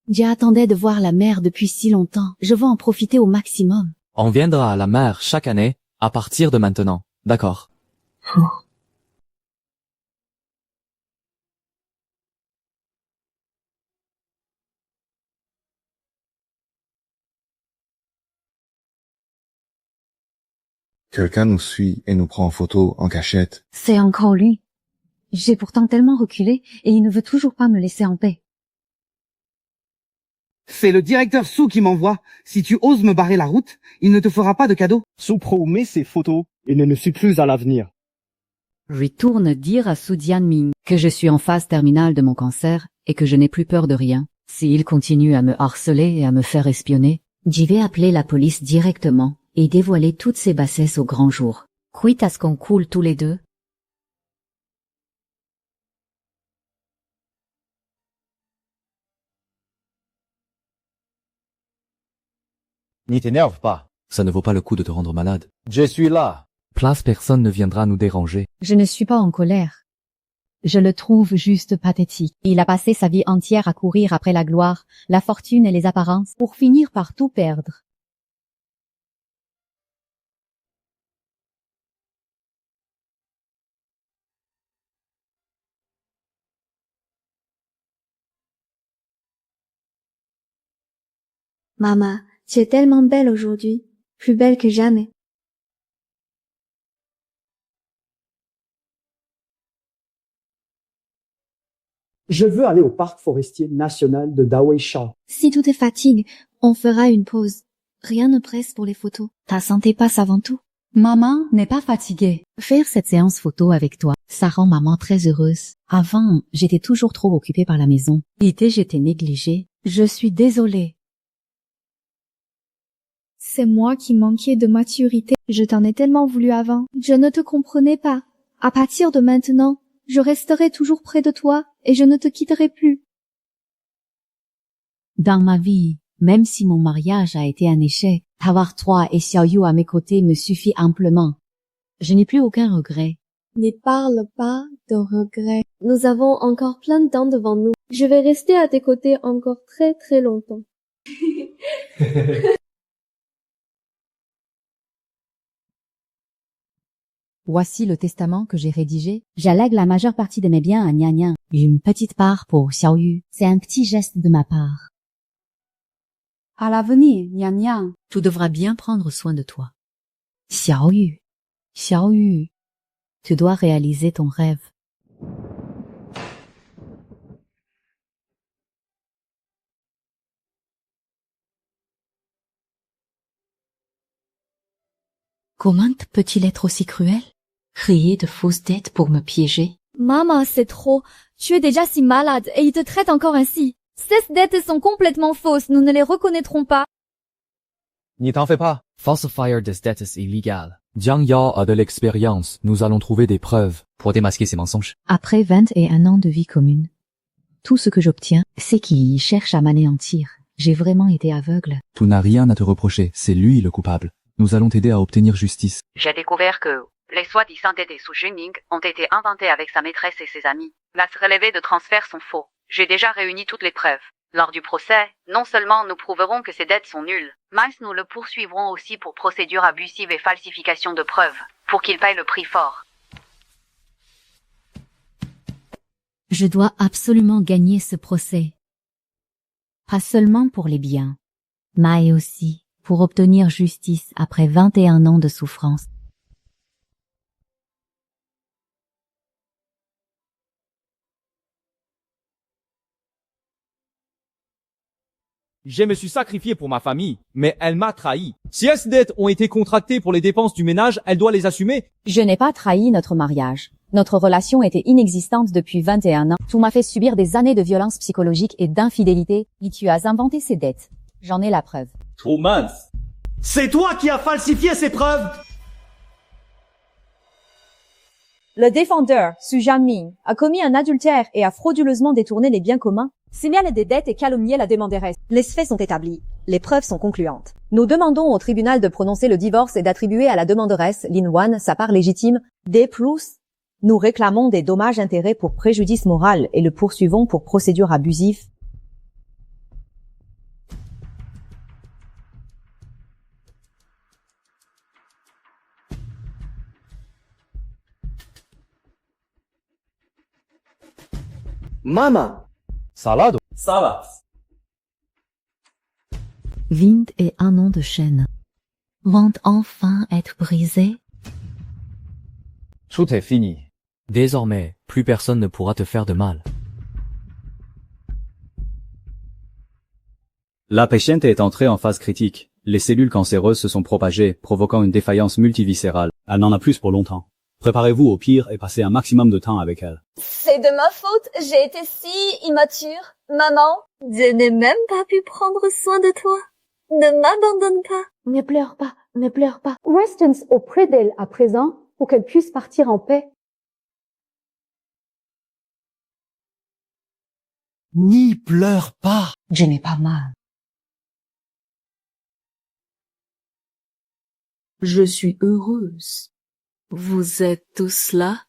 J'attendais de voir la mer depuis si longtemps. Je veux en profiter au maximum. On viendra à la mer chaque année. À partir de maintenant, d'accord. Quelqu'un nous suit et nous prend en photo en cachette. C'est encore lui. J'ai pourtant tellement reculé et il ne veut toujours pas me laisser en paix. C'est le directeur Su qui m'envoie. Si tu oses me barrer la route, il ne te fera pas de cadeau. Su promet ses photos et ne nous suit plus à l'avenir. Retourne dire à Su Jianming que je suis en phase terminale de mon cancer et que je n'ai plus peur de rien. S'il continue à me harceler et à me faire espionner, j'y vais appeler la police directement et dévoiler toutes ses bassesses au grand jour. Quitte à ce qu'on coule tous les deux. N'y t'énerve pas. Ça ne vaut pas le coup de te rendre malade. Je suis là. Place, personne ne viendra nous déranger. Je ne suis pas en colère. Je le trouve juste pathétique. Il a passé sa vie entière à courir après la gloire, la fortune et les apparences pour finir par tout perdre. Maman, tu es tellement belle aujourd'hui, plus belle que jamais. Je veux aller au parc forestier national de Dawei Sha. Si tout te fatigue, on fera une pause. Rien ne presse pour les photos. Ta santé passe avant tout. Maman n'est pas fatiguée. Faire cette séance photo avec toi, ça rend maman très heureuse. Avant, j'étais toujours trop occupée par la maison. J'étais négligée. Je suis désolée. C'est moi qui manquais de maturité. Je t'en ai tellement voulu avant. Je ne te comprenais pas. À partir de maintenant, je resterai toujours près de toi et je ne te quitterai plus. Dans ma vie, même si mon mariage a été un échec, avoir toi et Xiaoyu à mes côtés me suffit amplement. Je n'ai plus aucun regret. Ne parle pas de regrets. Nous avons encore plein de temps devant nous. Je vais rester à tes côtés encore très très longtemps. Voici le testament que j'ai rédigé. J'allègue la majeure partie de mes biens à Nian. Une petite part pour Xiaoyu. C'est un petit geste de ma part. À l'avenir, Nian, tu devras bien prendre soin de toi. Xiaoyu, tu dois réaliser ton rêve. Comment peut-il être aussi cruel? Créer de fausses dettes pour me piéger? Maman, c'est trop. Tu es déjà si malade et il te traite encore ainsi. Ces dettes sont complètement fausses, nous ne les reconnaîtrons pas. N'y t'en fais pas. Falsifier des dettes est illégal. Jiang Ya a de l'expérience. Nous allons trouver des preuves pour démasquer ces mensonges. Après 21 ans de vie commune, tout ce que j'obtiens, c'est qu'il cherche à m'anéantir. J'ai vraiment été aveugle. Tu n'as rien à te reprocher, c'est lui le coupable. Nous allons t'aider à obtenir justice. J'ai découvert que les soi-disant dettes de Su Juning ont été inventées avec sa maîtresse et ses amis. Las relevés de transfert sont faux. J'ai déjà réuni toutes les preuves. Lors du procès, non seulement nous prouverons que ces dettes sont nulles, mais nous le poursuivrons aussi pour procédure abusive et falsification de preuves, pour qu'il paye le prix fort. Je dois absolument gagner ce procès. Pas seulement pour les biens, mais aussi pour obtenir justice après 21 ans de souffrance. Je me suis sacrifié pour ma famille, mais elle m'a trahi. Si ces dettes ont été contractées pour les dépenses du ménage, elle doit les assumer. Je n'ai pas trahi notre mariage. Notre relation était inexistante depuis 21 ans. Tu m'as fait subir des années de violence psychologique et d'infidélité, et tu as inventé ces dettes. J'en ai la preuve. Truman, c'est toi qui as falsifié ces preuves! Le défendeur, Su Jiaming, a commis un adultère et a frauduleusement détourné les biens communs, signalé des dettes et calomnié la demanderesse. Les faits sont établis. Les preuves sont concluantes. Nous demandons au tribunal de prononcer le divorce et d'attribuer à la demanderesse, Lin Wan, sa part légitime. De plus, nous réclamons des dommages-intérêts pour préjudice moral et le poursuivons pour procédure abusive. Maman! Salado. Salade. Vint et un an de chaîne vont enfin être brisés. Tout est fini. Désormais, plus personne ne pourra te faire de mal. La patiente est entrée en phase critique. Les cellules cancéreuses se sont propagées, provoquant une défaillance multiviscérale. Elle n'en a plus pour longtemps. Préparez-vous au pire et passez un maximum de temps avec elle. C'est de ma faute, j'ai été si immature. Maman, je n'ai même pas pu prendre soin de toi. Ne m'abandonne pas. Ne pleure pas, ne pleure pas. Restons auprès d'elle à présent pour qu'elle puisse partir en paix. N'y pleure pas. Je n'ai pas mal. Je suis heureuse. Vous êtes tous là?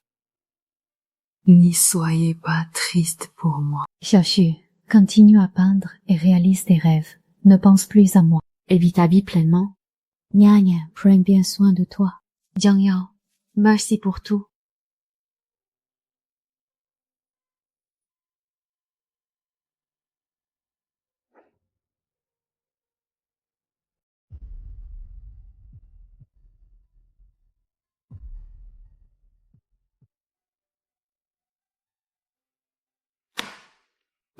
N'y soyez pas triste pour moi. 小旭 continue à peindre et réalise tes rêves. Ne pense plus à moi. Et vis ta vie pleinement. Nya, prends bien soin de toi. Jiang Yao, merci pour tout.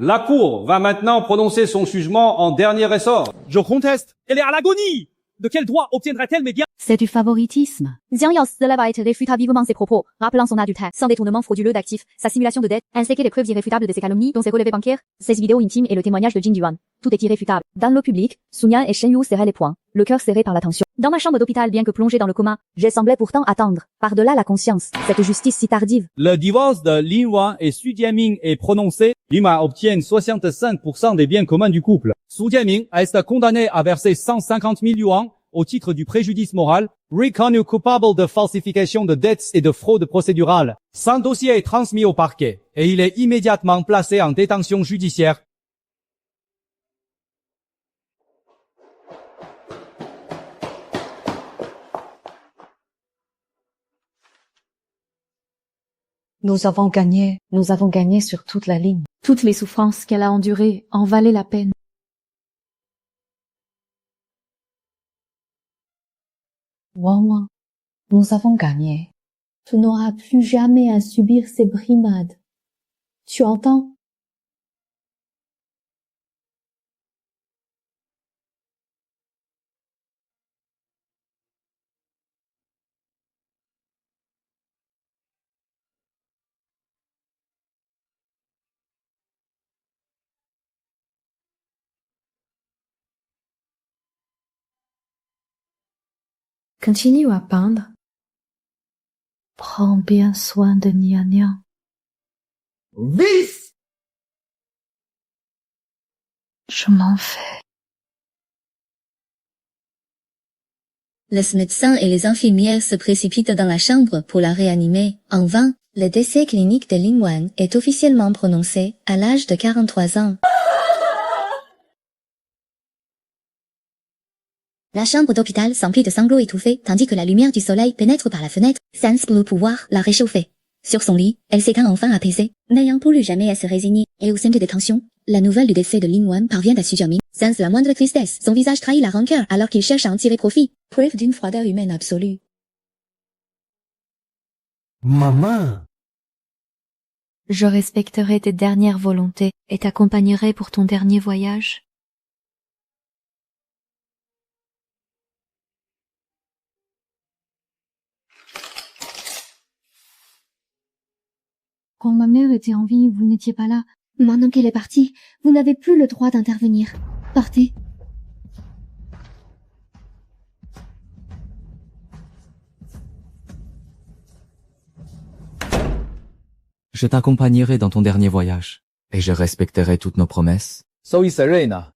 La Cour va maintenant prononcer son jugement en dernier ressort. Je conteste. Elle est à l'agonie. De quel droit obtiendra-t-elle mes biens? C'est du favoritisme. Jiang Yao se lève à être réfuta vivement ses propos, rappelant son adultère, son détournement frauduleux d'actifs, sa simulation de dette, ainsi que les preuves irréfutables de ses calomnies, dont ses relevés bancaires, ses vidéos intimes et le témoignage de Jin Yuan. Tout est irréfutable. Dans l'eau publique, Sun Yan et Shen Yu serraient les poings, le cœur serré par la tension. Dans ma chambre d'hôpital, bien que plongée dans le coma, j'ai semblé pourtant attendre, par-delà la conscience, cette justice si tardive. Le divorce de Lin Wan et Su Jiaming est prononcé. Lin Wan obtient 65% des biens communs du couple. Su Jiaming est condamné à verser 150 000 yuan au titre du préjudice moral, reconnu coupable de falsification de dettes et de fraude procédurale. Son dossier est transmis au parquet et il est immédiatement placé en détention judiciaire. Nous avons gagné sur toute la ligne. Toutes les souffrances qu'elle a endurées en valaient la peine. Wang, nous avons gagné. Tu n'auras plus jamais à subir ces brimades. Tu entends? Continue à peindre. Prends bien soin de Nia. Vice! Je m'en fais. Les médecins et les infirmières se précipitent dans la chambre pour la réanimer. En vain, le décès clinique de Lin Wan est officiellement prononcé à l'âge de 43 ans. La chambre d'hôpital s'emplit de sanglots étouffés, tandis que la lumière du soleil pénètre par la fenêtre, sans pour pouvoir la réchauffer. Sur son lit, elle s'éteint enfin apaisée, n'ayant plus jamais à se résigner, et au sein de détention, la nouvelle du décès de Lin Wan parvient à Su Jiaming, sans la moindre tristesse. Son visage trahit la rancœur alors qu'il cherche à en tirer profit, preuve d'une froideur humaine absolue. Maman! Je respecterai tes dernières volontés et t'accompagnerai pour ton dernier voyage. Quand ma mère était en vie, vous n'étiez pas là. Maintenant qu'elle est partie, vous n'avez plus le droit d'intervenir. Partez. Je t'accompagnerai dans ton dernier voyage, et je respecterai toutes nos promesses. Soy Serena.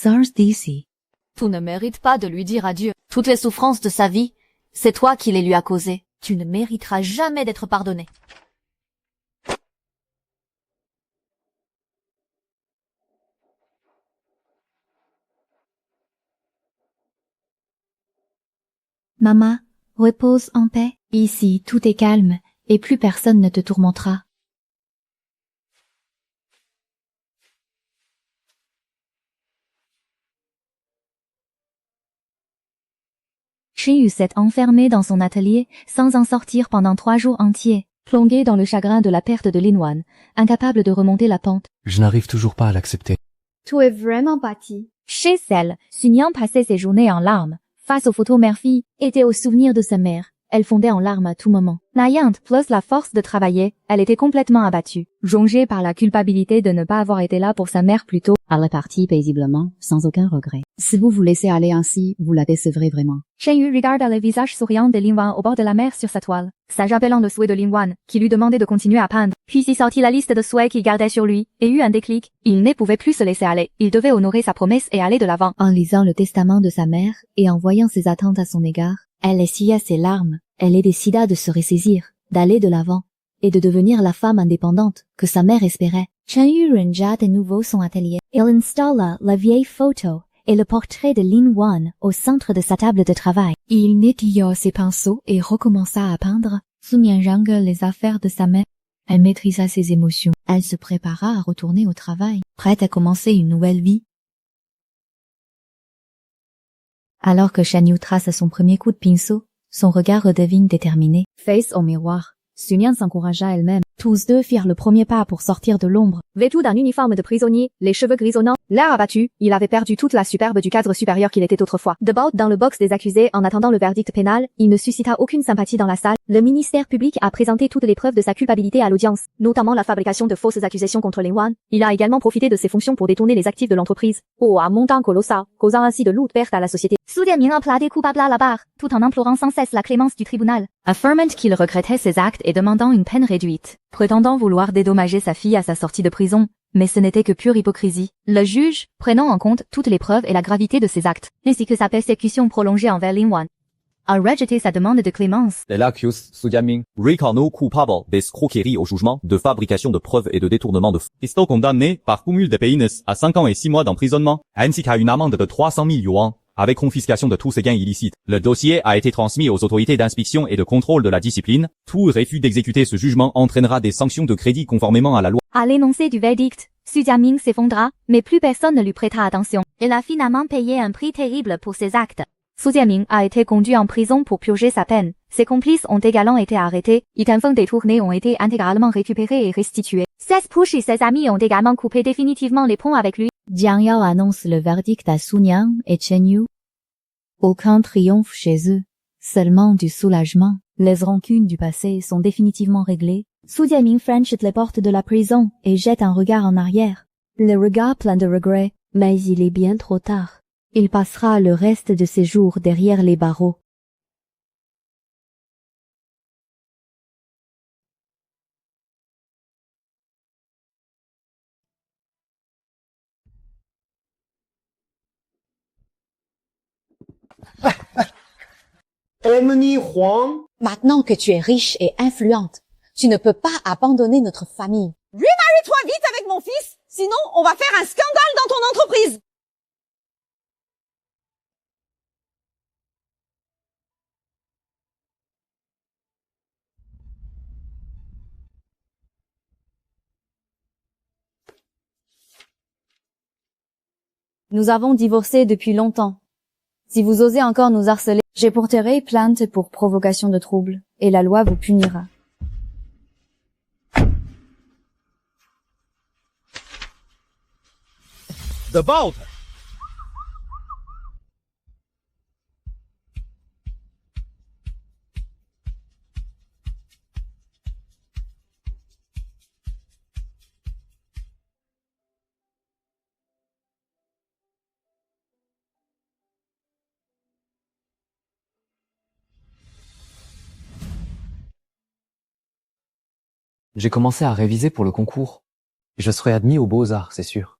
Sors d'ici. Tu ne mérites pas de lui dire adieu. Toutes les souffrances de sa vie, c'est toi qui les lui as causées. Tu ne mériteras jamais d'être pardonné. Maman, repose en paix. Ici, tout est calme et plus personne ne te tourmentera. Chen Yu s'est enfermé dans son atelier sans en sortir pendant 3 jours entiers, plongé dans le chagrin de la perte de Lin Wan, incapable de remonter la pente. Je n'arrive toujours pas à l'accepter. Tu es vraiment bâti. Chez elle, Sun Yang passait ses journées en larmes. Face aux photos mère-fille, était au souvenir de sa mère. Elle fondait en larmes à tout moment. N'ayant plus la force de travailler, elle était complètement abattue, rongée par la culpabilité de ne pas avoir été là pour sa mère plus tôt. Elle repartit paisiblement, sans aucun regret. Si vous vous laissez aller ainsi, vous la décevrez vraiment. Chen Yu regarda le visage souriant de Lin Wan au bord de la mer sur sa toile, sage appelant le souhait de Lin Wan, qui lui demandait de continuer à peindre. Puis il sortit la liste de souhaits qu'il gardait sur lui, et eut un déclic. Il ne pouvait plus se laisser aller. Il devait honorer sa promesse et aller de l'avant. En lisant le testament de sa mère, et en voyant ses attentes à son égard, elle essuya ses larmes. Elle décida de se ressaisir, d'aller de l'avant, et de devenir la femme indépendante que sa mère espérait. Chen Yu rangea de nouveau son atelier. Il installa la vieille photo et le portrait de Lin Wan au centre de sa table de travail. Il nettoya ses pinceaux et recommença à peindre, soulignant les affaires de sa mère. Elle maîtrisa ses émotions. Elle se prépara à retourner au travail, prête à commencer une nouvelle vie. Alors que Chen Yu trace son premier coup de pinceau, son regard redevint déterminé. Face au miroir, Sun Yang s'encouragea elle-même. Tous deux firent le premier pas pour sortir de l'ombre. Vêtu d'un uniforme de prisonnier, les cheveux grisonnants, l'air abattu, il avait perdu toute la superbe du cadre supérieur qu'il était autrefois. Debout dans le box des accusés en attendant le verdict pénal, il ne suscita aucune sympathie dans la salle. Le ministère public a présenté toutes les preuves de sa culpabilité à l'audience, notamment la fabrication de fausses accusations contre Lin Wan. Il a également profité de ses fonctions pour détourner les actifs de l'entreprise. À montant colossal, causant ainsi de lourdes pertes à la société. Su Jiaming a plaidé coupable à la barre, tout en implorant sans cesse la clémence du tribunal. Affirmant qu'il regrettait ses actes et demandant une peine réduite, prétendant vouloir dédommager sa fille à sa sortie de prison, mais ce n'était que pure hypocrisie. Le juge, prenant en compte toutes les preuves et la gravité de ses actes, ainsi que sa persécution prolongée envers Lin Wan, a rejeté sa demande de clémence. Elle accuse Su Jiaming, reconnu coupable d'escroquerie au jugement, de fabrication de preuves et de détournement de fonds. Est condamné par cumul de peines à 5 ans et 6 mois d'emprisonnement, ainsi qu'à une amende de 300 000 yuan, avec confiscation de tous ses gains illicites. Le dossier a été transmis aux autorités d'inspection et de contrôle de la discipline. Tout refus d'exécuter ce jugement entraînera des sanctions de crédit conformément à la loi. À l'énoncé du verdict, Su Jiaming s'effondra, mais plus personne ne lui prêta attention. Il a finalement payé un prix terrible pour ses actes. Su Jiaming a été conduit en prison pour purger sa peine. Ses complices ont également été arrêtés. Les fonds détournés ont été intégralement récupérés et restitués. 16 proches et ses amis ont également coupé définitivement les ponts avec lui. Jiang Yao annonce le verdict à Sun Yang et Chen Yu. Aucun triomphe chez eux, seulement du soulagement. Les rancunes du passé sont définitivement réglées. Su Jiaming franchit les portes de la prison et jette un regard en arrière. Le regard plein de regret, mais il est bien trop tard. Il passera le reste de ses jours derrière les barreaux. Emily Huang. Maintenant que tu es riche et influente, tu ne peux pas abandonner notre famille. Remarie-toi vite avec mon fils, sinon on va faire un scandale dans ton entreprise. Nous avons divorcé depuis longtemps. Si vous osez encore nous harceler, je porterai plainte pour provocation de trouble, et la loi vous punira. Debout. J'ai commencé à réviser pour le concours. Je serai admis aux Beaux-Arts, c'est sûr.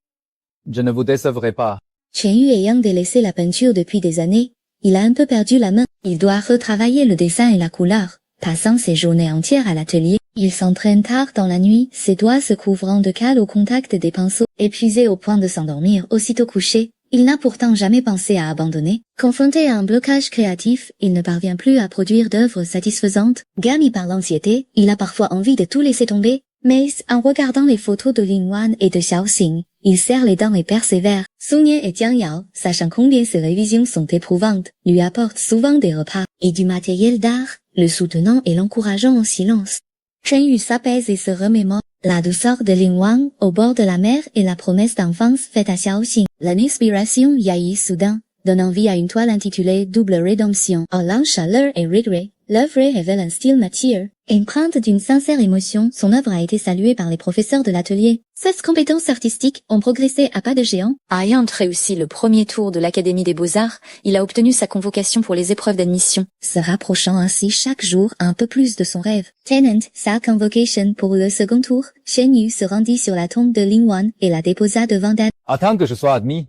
Je ne vous décevrai pas. Chen Yu ayant délaissé la peinture depuis des années, il a un peu perdu la main. Il doit retravailler le dessin et la couleur. Passant ses journées entières à l'atelier, il s'entraîne tard dans la nuit, ses doigts se couvrant de cale au contact des pinceaux, épuisé au point de s'endormir aussitôt couché. Il n'a pourtant jamais pensé à abandonner. Confronté à un blocage créatif, il ne parvient plus à produire d'œuvres satisfaisantes. Gami par l'anxiété, il a parfois envie de tout laisser tomber. Mais, en regardant les photos de Lin Wan et de Xiao Xing, Il serre les dents et persévère. Su Nian et Jiang Yao, sachant combien ses révisions sont éprouvantes, lui apportent souvent des repas et du matériel d'art, le soutenant et l'encourageant en silence. Chen Yu s'apaise et se remémore la douceur de Ling Wang au bord de la mer et la promesse d'enfance faite à Xiaoxing. L'inspiration jaillit soudain, donnant vie à une toile intitulée Double Rédemption. Allant chaleur et regret, l'œuvre révèle un style mature, empreinte d'une sincère émotion. Son œuvre a été saluée par les professeurs de l'atelier. 16 compétences artistiques ont progressé à pas de géant. Ayant réussi le premier tour de l'Académie des Beaux-Arts, il a obtenu sa convocation pour les épreuves d'admission, se rapprochant ainsi chaque jour un peu plus de son rêve. Tenant sa convocation pour le second tour, Shen Yu se rendit sur la tombe de Ling Wan et la déposa devant Dan. Attends que je sois admis.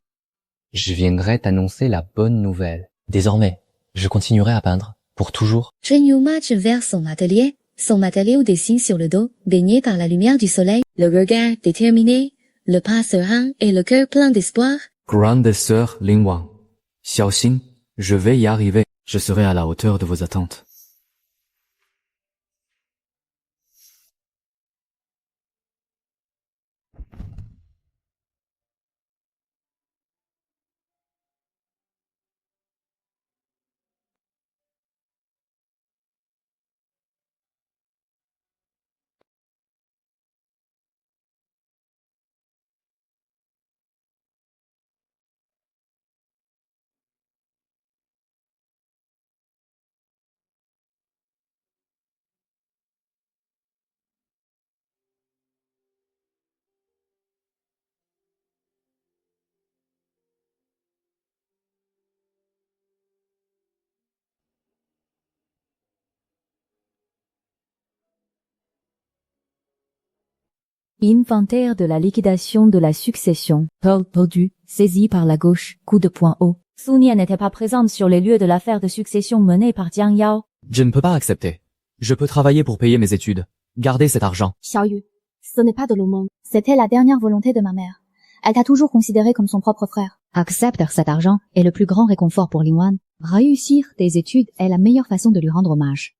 Je viendrai t'annoncer la bonne nouvelle. Désormais, je continuerai à peindre, pour toujours. Shen Yu marche vers son atelier au dessin sur le dos, baigné par la lumière du soleil, le regard déterminé, le pas serein et le cœur plein d'espoir. Grande sœur Ling Wang, Xiaoxing, je vais y arriver. Je serai à la hauteur de vos attentes. Inventaire de la liquidation de la succession. Pearl perdu, saisi par la gauche, coup de poing haut. Su Nian n'était pas présente sur les lieux de l'affaire de succession menée par Jiang Yao. Je ne peux pas accepter. Je peux travailler pour payer mes études. Gardez cet argent. Xiaoyu, ce n'est pas de l'aumône. C'était la dernière volonté de ma mère. Elle t'a toujours considéré comme son propre frère. Accepter cet argent est le plus grand réconfort pour Ling Wan. Réussir des études est la meilleure façon de lui rendre hommage.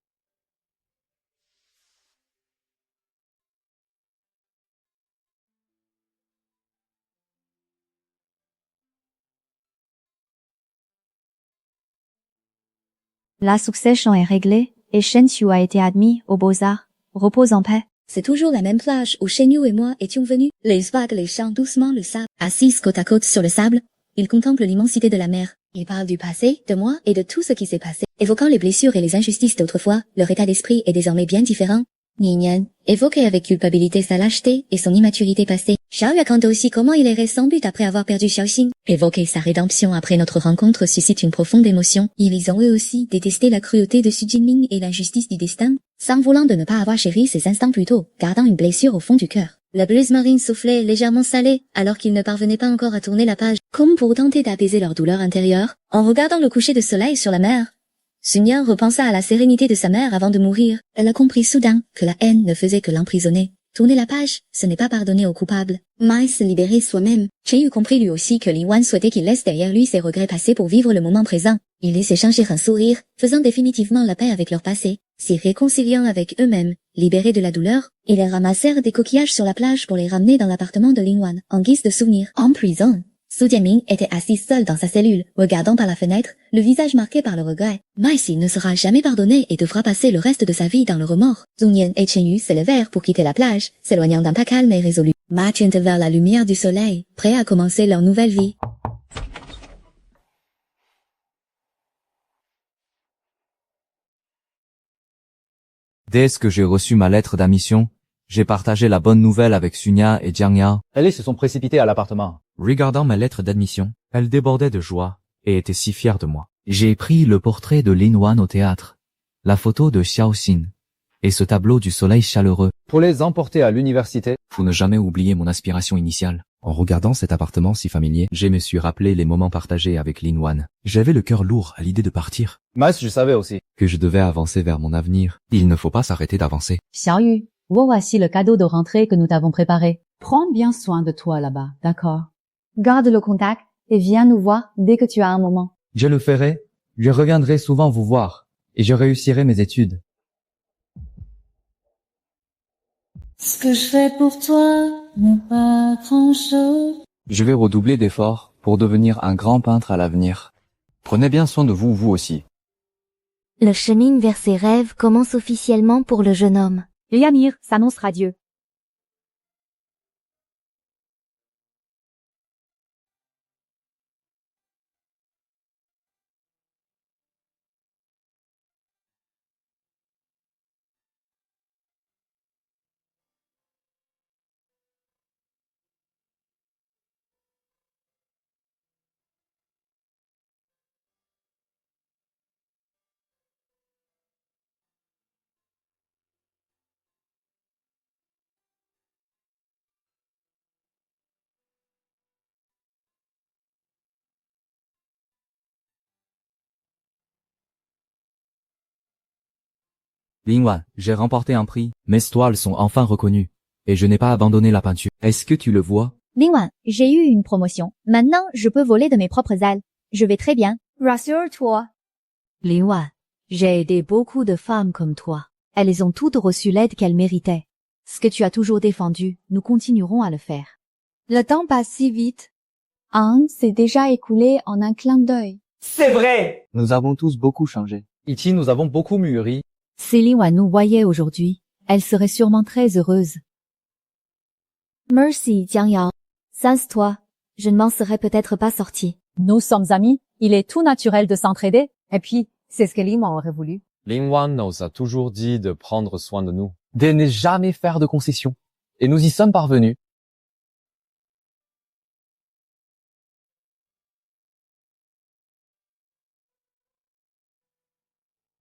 La succession est réglée et Shen Xiu a été admis aux Beaux-Arts. Repose en paix. C'est toujours la même plage où Shen Yu et moi étions venus. Les vagues les chantent doucement le sable. Assis côte à côte sur le sable, ils contemplent l'immensité de la mer. Ils parlent du passé, de moi et de tout ce qui s'est passé. Évoquant les blessures et les injustices d'autrefois, leur état d'esprit est désormais bien différent. Ninian évoquait avec culpabilité sa lâcheté et son immaturité passée. Xiao raconte aussi comment il errait sans but après avoir perdu Xiaoxing. Évoquer sa rédemption après notre rencontre suscite une profonde émotion. Ils ont eux aussi détesté la cruauté de Su Jinming et l'injustice du destin, s'en voulant de ne pas avoir chéri ces instants plus tôt, gardant une blessure au fond du cœur. La brise marine soufflait légèrement salée, alors qu'ils ne parvenaient pas encore à tourner la page, comme pour tenter d'apaiser leur douleur intérieure, en regardant le coucher de soleil sur la mer. Sun Nian repensa à la sérénité de sa mère avant de mourir. Elle a compris soudain que la haine ne faisait que l'emprisonner. Tourner la page, ce n'est pas pardonner aux coupables, mais se libérer soi-même. Chen Yu comprit lui aussi que Li Wan souhaitait qu'il laisse derrière lui ses regrets passés pour vivre le moment présent. Ils laissaient changer un sourire, faisant définitivement la paix avec leur passé, s'y réconciliant avec eux-mêmes, libérés de la douleur. Ils ramassèrent des coquillages sur la plage pour les ramener dans l'appartement de Ling Wan, en guise de souvenir. En prison, Su Jiaming était assis seul dans sa cellule, regardant par la fenêtre, le visage marqué par le regret. Mais il ne sera jamais pardonné et devra passer le reste de sa vie dans le remords. Su Nian et Chen Yu se levèrent pour quitter la plage, s'éloignant d'un pas calme et résolu, marchant vers la lumière du soleil, prêts à commencer leur nouvelle vie. Dès que j'ai reçu ma lettre d'admission, j'ai partagé la bonne nouvelle avec Sunia et Jiang Yao. Elles se sont précipitées à l'appartement. Regardant ma lettre d'admission, elle débordait de joie et était si fière de moi. J'ai pris le portrait de Lin Wan au théâtre, la photo de Xiaoxing et ce tableau du soleil chaleureux. Pour les emporter à l'université. Pour ne jamais oublier mon aspiration initiale. En regardant cet appartement si familier, je me suis rappelé les moments partagés avec Lin Wan. J'avais le cœur lourd à l'idée de partir. Mais je savais aussi que je devais avancer vers mon avenir. Il ne faut pas s'arrêter d'avancer. Xiaoyu, voici le cadeau de rentrée que nous t'avons préparé. Prends bien soin de toi là-bas, d'accord? Garde le contact et viens nous voir dès que tu as un moment. Je le ferai. Je reviendrai souvent vous voir et je réussirai mes études. Ce que je fais pour toi n'est pas grand-chose. Je vais redoubler d'efforts pour devenir un grand peintre à l'avenir. Prenez bien soin de vous, vous aussi. Le chemin vers ses rêves commence officiellement pour le jeune homme. Liamir s'annonce radieux. Lingwan, j'ai remporté un prix. Mes toiles sont enfin reconnues. Et je n'ai pas abandonné la peinture. Est-ce que tu le vois? Lingwan, j'ai eu une promotion. Maintenant, je peux voler de mes propres ailes. Je vais très bien. Rassure-toi. Lingwan, j'ai aidé beaucoup de femmes comme toi. Elles ont toutes reçu l'aide qu'elles méritaient. Ce que tu as toujours défendu, nous continuerons à le faire. Le temps passe si vite. Un s'est déjà écoulé en un clin d'œil. C'est vrai! Nous avons tous beaucoup changé. Ici, nous avons beaucoup mûri. Si Lingwan nous voyait aujourd'hui, elle serait sûrement très heureuse. Merci, Jiang Yao. Sens-toi. Je ne m'en serais peut-être pas sortie. Nous sommes amis. Il est tout naturel de s'entraider. Et puis, c'est ce que Lingwan aurait voulu. Lingwan nous a toujours dit de prendre soin de nous. De ne jamais faire de concessions. Et nous y sommes parvenus.